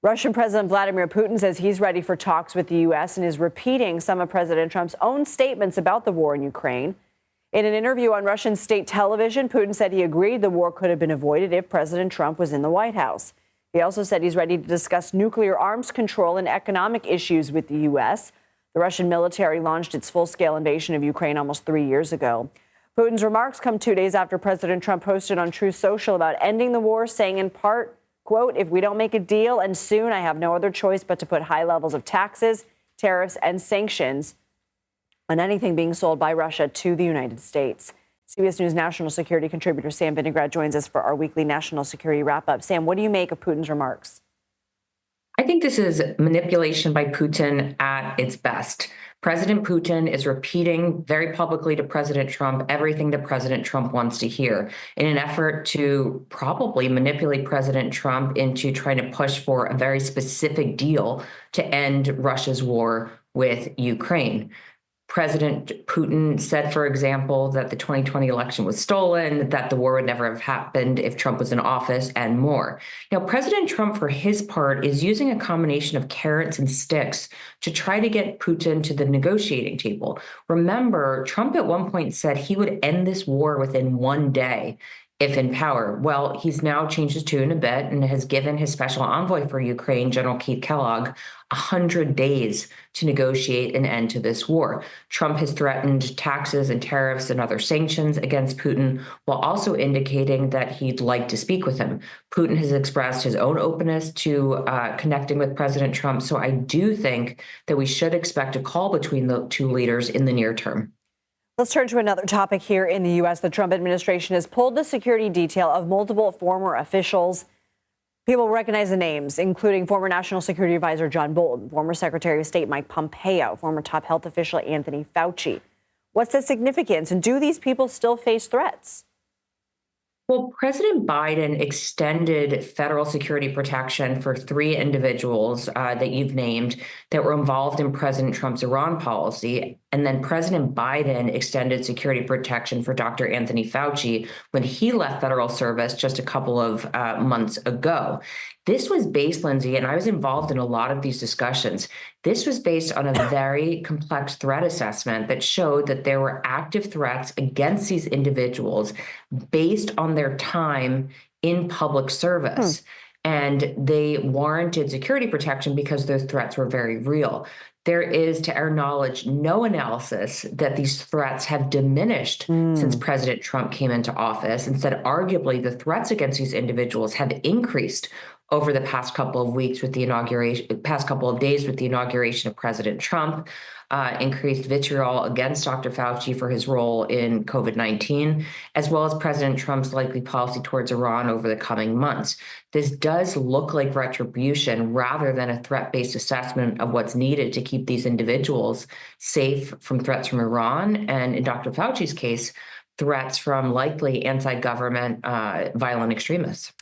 Russian President Vladimir Putin says he's ready for talks with the U.S. and is repeating some of President Trump's own statements about the war in Ukraine. In an interview on Russian state television, Putin said he agreed the war could have been avoided if President Trump was in the White House. He also said he's ready to discuss nuclear arms control and economic issues with the U.S. The Russian military launched its full-scale invasion of Ukraine almost 3 years ago. Putin's remarks come 2 days after President Trump posted on Truth Social about ending the war, saying in part, quote, "If we don't make a deal, and soon, I have no other choice but to put high levels of taxes, tariffs, and sanctions on anything being sold by Russia to the United States." CBS News national security contributor Sam Vinograd joins us for our weekly national security wrap-up. Sam, what do you make of Putin's remarks? I think this is manipulation by Putin at its best. President Putin is repeating very publicly to President Trump everything that President Trump wants to hear in an effort to probably manipulate President Trump into trying to push for a very specific deal to end Russia's war with Ukraine. President Putin said, for example, that the 2020 election was stolen, that the war would never have happened if Trump was in office, and more. Now, President Trump, for his part, is using a combination of carrots and sticks to try to get Putin to the negotiating table. Remember, Trump at one point said he would end this war within 1 day if in power. Well, he's now changed his tune a bit and has given his special envoy for Ukraine, General Keith Kellogg, 100 days to negotiate an end to this war. Trump has threatened taxes and tariffs and other sanctions against Putin, while also indicating that he'd like to speak with him. Putin has expressed his own openness to connecting with President Trump. So I do think that we should expect a call between the two leaders in the near term. Let's turn to another topic here in the U.S. The Trump administration has pulled the security detail of multiple former officials. People recognize the names, including former National Security Advisor John Bolton, former Secretary of State Mike Pompeo, former top health official Anthony Fauci. What's the significance, and do these people still face threats? Well, President Biden extended federal security protection for 3 individuals that you've named that were involved in President Trump's Iran policy. And then President Biden extended security protection for Dr. Anthony Fauci when he left federal service just a couple of months ago. This was based, Lindsay, and I was involved in a lot of these discussions. This was based on a very complex threat assessment that showed that there were active threats against these individuals based on their time in public service. And they warranted security protection because those threats were very real. There is, to our knowledge, no analysis that these threats have diminished since President Trump came into office. Instead, arguably, the threats against these individuals have increased over the past couple of weeks with the past couple of days with the inauguration of President Trump, increased vitriol against Dr. Fauci for his role in COVID-19, as well as President Trump's likely policy towards Iran over the coming months. This does look like retribution rather than a threat-based assessment of what's needed to keep these individuals safe from threats from Iran, and in Dr. Fauci's case, threats from likely anti-government violent extremists.